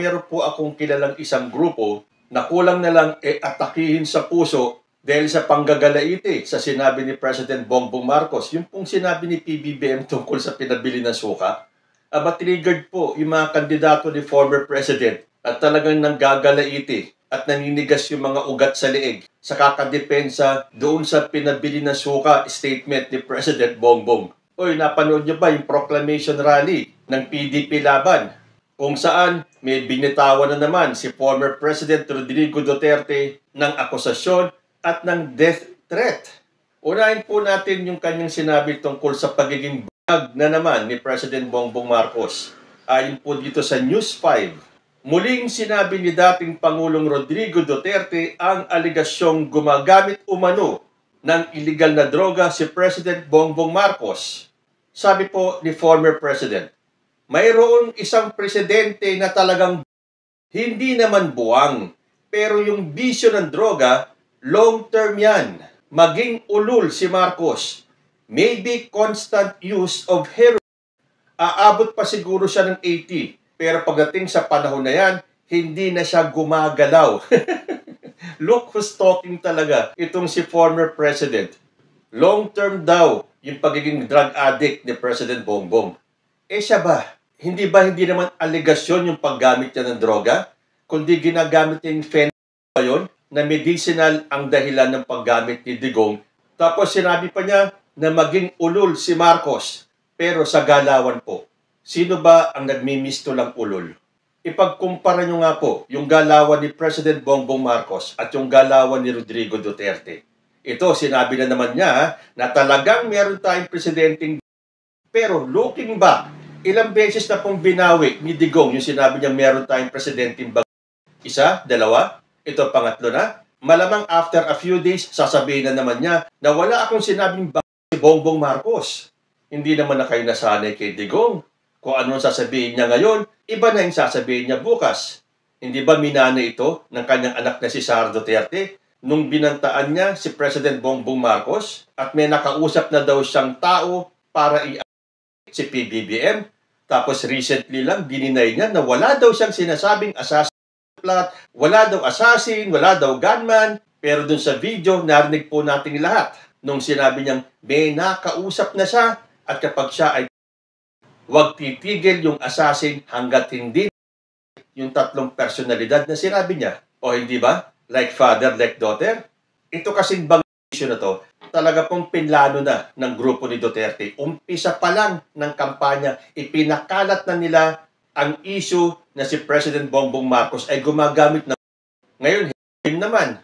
meron po akong kilalang isang grupo na kulang na lang atakihin sa puso dahil sa panggagalaite sa sinabi ni President Bongbong Marcos. Yung pong sinabi ni PBBM tungkol sa pinabili ng suka, triggered po yung mga kandidato ni former President at talagang nanggagalaite at naninigas yung mga ugat sa leeg sa kakadepensa doon sa pinabili ng suka statement ni President Bongbong. Oy, napanood niyo ba yung proclamation rally ng PDP laban? Kung saan may binitawan na naman si former President Rodrigo Duterte ng akusasyon at ng death threat. Unahin po natin yung kanyang sinabi tungkol sa pagiging bag na naman ni President Bongbong Marcos. Ayon po dito sa News 5, muling sinabi ni dating Pangulong Rodrigo Duterte ang aligasyong gumagamit umano ng illegal na droga si President Bongbong Marcos. Sabi po ni former President, mayroong isang presidente na talagang hindi naman buwang, pero yung bisyo ng droga, long-term yan. Maging ulul si Marcos. Maybe constant use of heroin. Aabot pa siguro siya ng 80. Pero pagdating sa panahon na yan, hindi na siya gumagalaw. Look who's talking talaga. Itong si former president. Long-term daw yung pagiging drug addict ni President Bongbong. Siya ba? Hindi naman aligasyon yung paggamit niya ng droga? Kundi ginagamit niya yung fentanyl ba yun? Na medicinal ang dahilan ng paggamit ni Digong. Tapos sinabi pa niya na maging ulul si Marcos. Pero sa galawan po, sino ba ang nagmimisto lang ulul? Ipagkumpara nyo nga po yung galawan ni President Bongbong Marcos at yung galawan ni Rodrigo Duterte. Ito, sinabi na naman niya na talagang meron tayong presidenteng. Pero looking back, ilang beses na pong binawi ni Digong yung sinabi niya meron tayong presidenteng bag. Isa, dalawa, ito pangatlo na. Malamang after a few days, sasabihin na naman niya na wala akong sinabing bag si Bongbong Marcos. Hindi naman na kayo nasanay kay Digong. Kung ano sasabihin niya ngayon, iba na yung sasabihin niya bukas. Hindi ba minana ito ng kanyang anak na si Sara Duterte nung binantaan niya si President Bongbong Marcos at may nakausap na daw siyang tao para si PBBM? Tapos recently lang, dininay niya na wala daw siyang sinasabing assassin plot, wala daw assassin, wala daw gunman. Pero dun sa video, narinig po nating lahat nung sinabi niyang may nakausap na siya at kapag siya ay huwag titigil yung assassin hanggat hindi yung tatlong personalidad na sinabi niya. O hindi ba? Like father, like daughter? Ito kasing bang issue na to, talaga pong pinlano na ng grupo ni Duterte. Umpisa pa lang ng kampanya, ipinakalat na nila ang issue na si President Bongbong Marcos ay gumagamit na. Ngayon, hindi naman.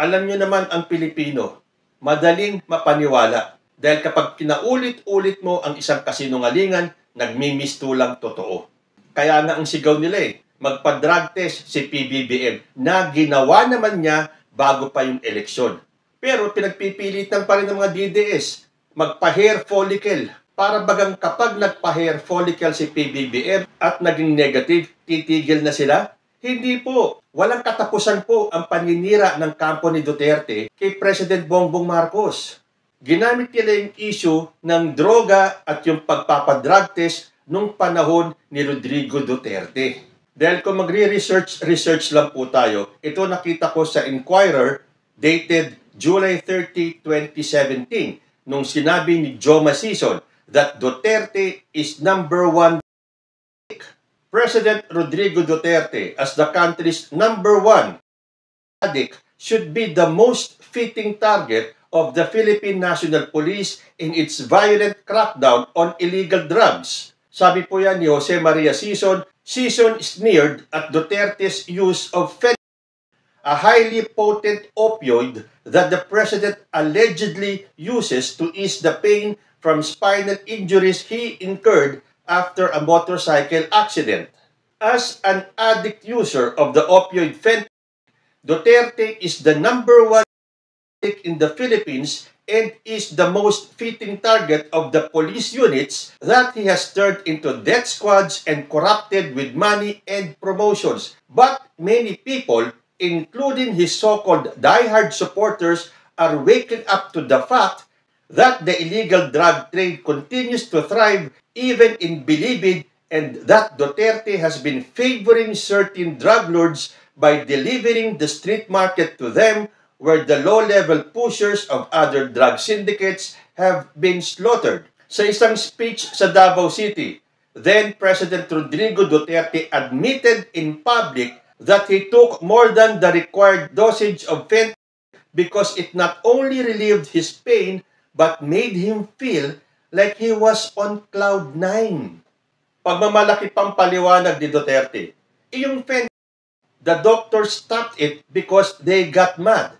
Alam nyo naman ang Pilipino, madaling mapaniwala. Dahil kapag pinaulit-ulit mo ang isang kasinungalingan, nagmimistulang totoo. Kaya nga ang sigaw nila magpa-drug test si PBBM na ginawa naman niya bago pa yung eleksyon. Pero pinagpipilitan pa rin ng mga DDS magpa-hair follicle para bagang kapag nagpa-hair follicle si PBBM at naging negative, titigil na sila? Hindi po. Walang katapusan po ang paninira ng kampo ni Duterte kay President Bongbong Marcos. Ginamit nila yung issue ng droga at yung pagpapadrug test nung panahon ni Rodrigo Duterte. Dahil kung magre-research lang po tayo, ito nakita ko sa Inquirer dated July 30, 2017 nung sinabi ni Joe Masison that Duterte is #1. President Rodrigo Duterte as the country's #1 addict should be the most fitting target of the Philippine National Police in its violent crackdown on illegal drugs. Sabi po yan ni Jose Maria Sison. Sison sneered at Duterte's use of fentanyl, a highly potent opioid that the president allegedly uses to ease the pain from spinal injuries he incurred after a motorcycle accident. As an addict user of the opioid fentanyl, Duterte is the #1 in the Philippines and is the most fitting target of the police units that he has turned into death squads and corrupted with money and promotions. But many people, including his so-called diehard supporters, are waking up to the fact that the illegal drug trade continues to thrive even in Bilibid and that Duterte has been favoring certain drug lords by delivering the street market to them where the low-level pushers of other drug syndicates have been slaughtered. Sa isang speech sa Davao City, then President Rodrigo Duterte admitted in public that he took more than the required dosage of fentanyl because it not only relieved his pain but made him feel like he was on cloud 9. Pagmamalaki pang paliwanag ni Duterte, yung fentanyl, the doctor stopped it because they got mad.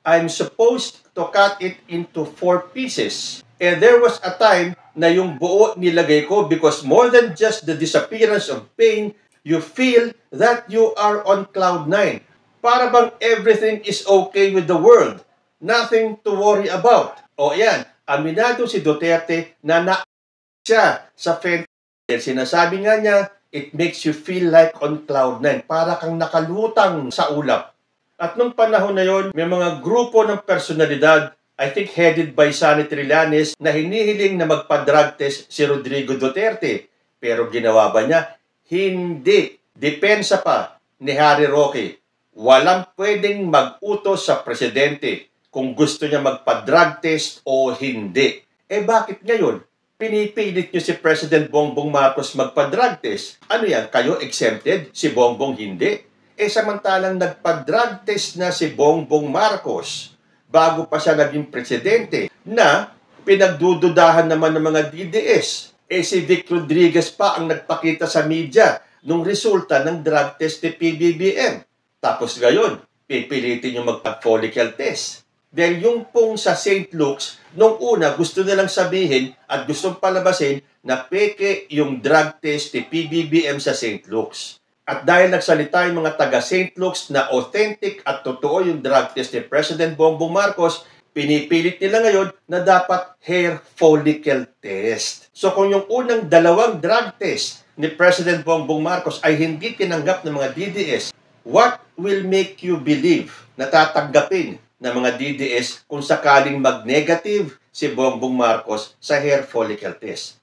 I'm supposed to cut it into 4 pieces. And there was a time na yung buo nilagay ko because more than just the disappearance of pain, you feel that you are on cloud 9. Para bang everything is okay with the world. Nothing to worry about. O yan, aminado si Duterte na siya sa fentanyl. Sinasabi nga niya, it makes you feel like on cloud 9. Para kang nakalutang sa ulap. At nung panahon na yon, may mga grupo ng personalidad, I think headed by Sonny Trillanes, na hinihiling na magpa-drug test si Rodrigo Duterte. Pero ginawa ba niya? Hindi. Depensa pa ni Harry Roque. Walang pwedeng mag-utos sa presidente kung gusto niya magpa-drug test o hindi. Bakit ngayon? Pinipilit niyo si President Bongbong Marcos magpa-drug test. Ano yan? Kayo exempted? Si Bongbong hindi? Samantalang nagpa-drug test na si Bongbong Marcos bago pa siya naging presidente na pinagdududahan naman ng mga DDS. Si Vic Rodriguez pa ang nagpakita sa media nung resulta ng drug test ni PBBM. Tapos ngayon, pipilitin yung magpa-follicle test. Dahil yung pong sa St. Luke's, nung una gusto nilang sabihin at gustong palabasin na peke yung drug test ni PBBM sa St. Luke's. At dahil nagsalita yung mga taga St. Luke's na authentic at totoo yung drug test ni President Bongbong Marcos, pinipilit nila ngayon na dapat hair follicle test. So kung yung unang 2 drug test ni President Bongbong Marcos ay hindi tinanggap ng mga DDS, what will make you believe na tatanggapin ng mga DDS kung sakaling mag-negative si Bongbong Marcos sa hair follicle test?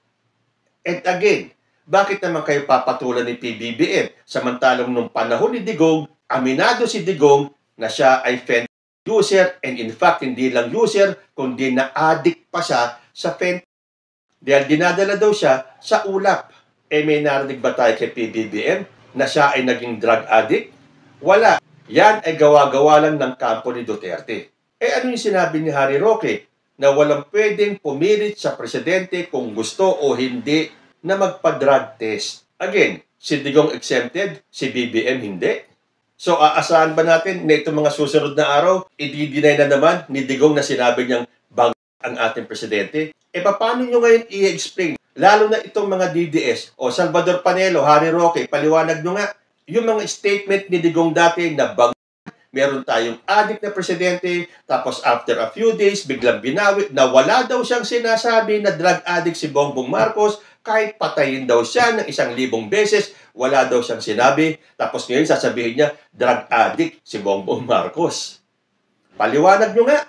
And again, bakit naman kayo papatulan ni PBBM? Samantalang nung panahon ni Digong, aminado si Digong na siya ay fentanyl user, and in fact, hindi lang user, kundi na-addict pa siya sa fentanyl. Dahil dinadala daw siya sa ulap. May narinig ba tayo kay PBBM na siya ay naging drug addict? Wala. Yan ay gawa-gawa lang ng kampo ni Duterte. Ano yung sinabi ni Harry Roque? Na walang pwedeng pumilit sa presidente kung gusto o hindi na magpa-drug test. Again, si Digong exempted, si BBM hindi. So, aasahan ba natin na itong mga susunod na araw, i-deny na naman ni Digong na sinabi niyang bang ang ating presidente? Paano nyo ngayon i-explain? Lalo na itong mga DDS, Salvador Panelo, Harry Roque, paliwanag nyo nga, yung mga statement ni Digong dati na bang meron tayong addict na presidente, tapos after a few days, biglang binawi, na wala daw siyang sinasabi na drug addict si Bongbong Marcos, kahit patayin daw siya ng 1,000 beses, wala daw siyang sinabi, tapos ngayon sasabihin niya, drug addict si Bongbong Marcos. Paliwanag nyo nga.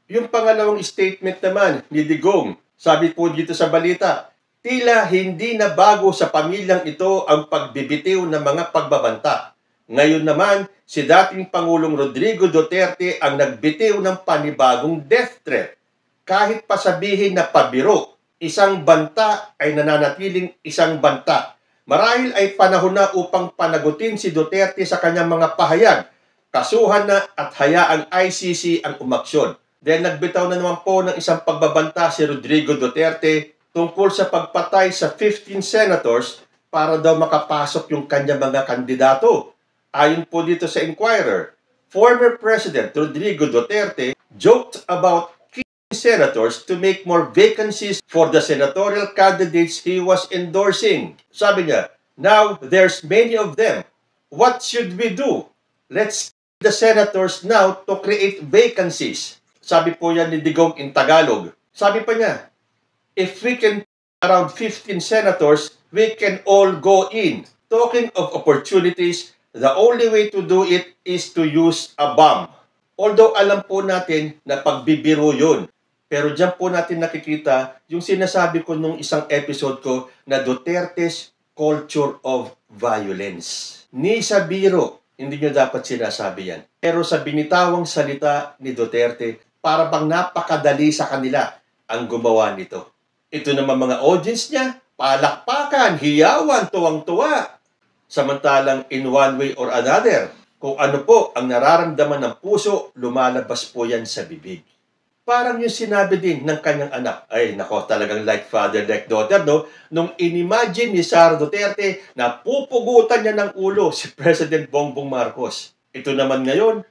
Yung pangalawang statement naman ni Digong, sabi po dito sa balita, tila hindi na bago sa pamilyang ito ang pagbibitiw ng mga pagbabanta. Ngayon naman, si dating Pangulong Rodrigo Duterte ang nagbitiw ng panibagong death threat. Kahit pasabihin na pabiro, isang banta ay nananatiling isang banta. Marahil ay panahon na upang panagutin si Duterte sa kanyang mga pahayag. Kasuhan na at hayaang ICC ang umaksyon. Dahil nagbitaw na naman po ng isang pagbabanta si Rodrigo Duterte tungkol sa pagpatay sa 15 senators para daw makapasok yung kanyang mga kandidato. Ayon po dito sa Inquirer, former President Rodrigo Duterte joked about killing senators to make more vacancies for the senatorial candidates he was endorsing. Sabi niya, now there's many of them. What should we do? Let's kill the senators now to create vacancies. Sabi po yan ni Digong in Tagalog. Sabi pa niya, if we can around 15 senators, we can all go in. Talking of opportunities, the only way to do it is to use a bomb. Although alam po natin na pagbibiro yun. Pero dyan po natin nakikita yung sinasabi ko nung isang episode ko na Duterte's culture of violence. Ni sa biro, hindi nyo dapat sinasabi yan. Pero sa binitawang salita ni Duterte, para bang napakadali sa kanila ang gumawa nito. Ito naman mga audience niya, palakpakan, hiyawan, tuwang-tuwa. Samantalang in one way or another, kung ano po ang nararamdaman ng puso, lumalabas po yan sa bibig. Parang yung sinabi din ng kanyang anak, ay nako, talagang like father, like daughter, no? Nung inimagine ni Sara Duterte na pupugutan niya ng ulo si President Bongbong Marcos. Ito naman ngayon,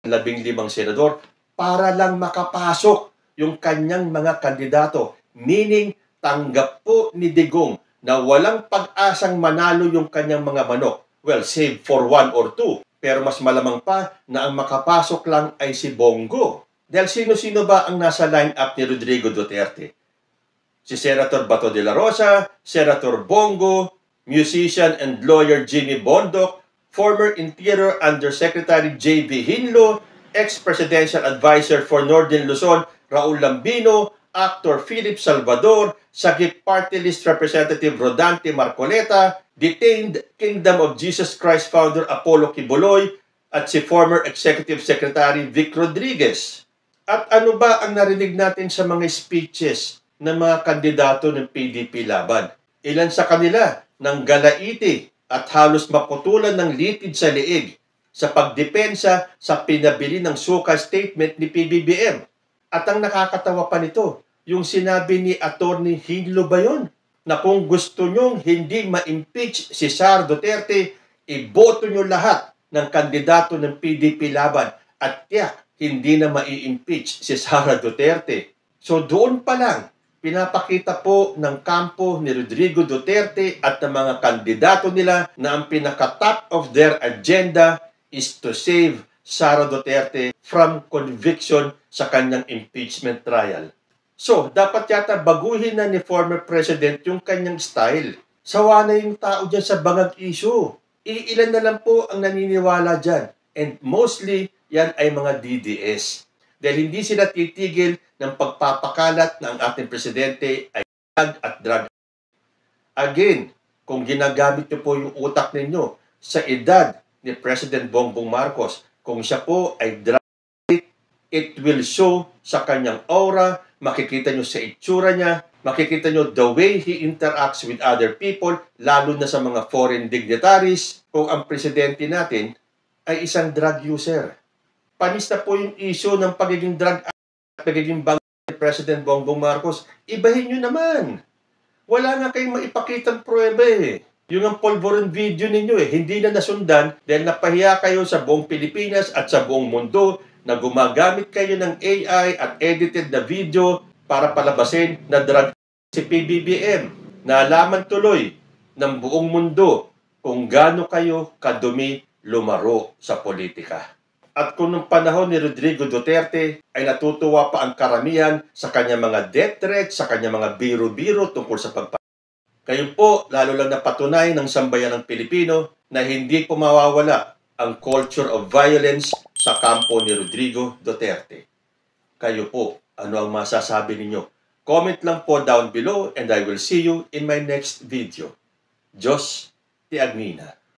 15 senador, para lang makapasok yung kanyang mga kandidato. Meaning, tanggap po ni Digong na walang pag-asang manalo yung kanyang mga manok. Well, save for 1 or 2. Pero mas malamang pa na ang makapasok lang ay si Bongo. Dahil sino-sino ba ang nasa line-up ni Rodrigo Duterte? Si Senator Bato de la Rosa, Senator Bongo, musician and lawyer Jimmy Bondoc, former Interior Undersecretary J.B. Hinlo, ex-presidential advisor for Northern Luzon Raul Lambino, actor Philip Salvador, Sagip Party List Representative Rodante Marcoleta, detained Kingdom of Jesus Christ founder Apollo Kibuloy, at si former Executive Secretary Vic Rodriguez. At ano ba ang narinig natin sa mga speeches ng mga kandidato ng PDP laban? Ilan sa kanila ng galaiti at halos maputulan ng litid sa liig sa pagdepensa sa pinabili ng suka statement ni PBBM. At ang nakakatawa pa nito, yung sinabi ni Attorney Hinlo ba yun? Na kung gusto nyong hindi ma-impeach si Sara Duterte, iboto nyo lahat ng kandidato ng PDP laban at tiyak, hindi na mai-impeach si Sara Duterte. So doon pa lang, pinapakita po ng kampo ni Rodrigo Duterte at ng mga kandidato nila na ang pinaka-top of their agenda is to save Sara Duterte from conviction sa kanyang impeachment trial. So, dapat yata baguhin na ni former president yung kanyang style. Sawa na yung tao dyan sa bangag issue. Iilan na lang po ang naniniwala dyan. And mostly, yan ay mga DDS. Dahil hindi sila titigil ng pagpapakalat na ang ating presidente ay drug at drug. Again, kung ginagamit niyo po yung utak ninyo sa edad ni President Bongbong Marcos, kung siya po ay drug addict, it will show sa kanyang aura, makikita nyo sa itsura niya, makikita nyo the way he interacts with other people, lalo na sa mga foreign dignitaries, kung ang presidente natin ay isang drug user. Panis na po yung issue ng pagiging drug addict at pagiging bang ni President Bongbong Marcos. Ibahin nyo naman. Wala nga kayong maipakitang pruweba eh. Yung ang polvoron video ninyo eh, hindi na nasundan dahil napahiya kayo sa buong Pilipinas at sa buong mundo na gumagamit kayo ng AI at edited na video para palabasin na drug si PBBM. Naalaman tuloy ng buong mundo kung gaano kayo kadumi lumaro sa politika. At kung nung panahon ni Rodrigo Duterte ay natutuwa pa ang karamihan sa kanyang mga death threats, sa kanyang mga biro-biro tungkol sa kayo po, lalo lang napatunay ng sambayan ng Pilipino na hindi po mawawala ang culture of violence sa kampo ni Rodrigo Duterte. Kayo po, ano ang masasabi ninyo? Comment lang po down below and I will see you in my next video. Diyos ti Agnina.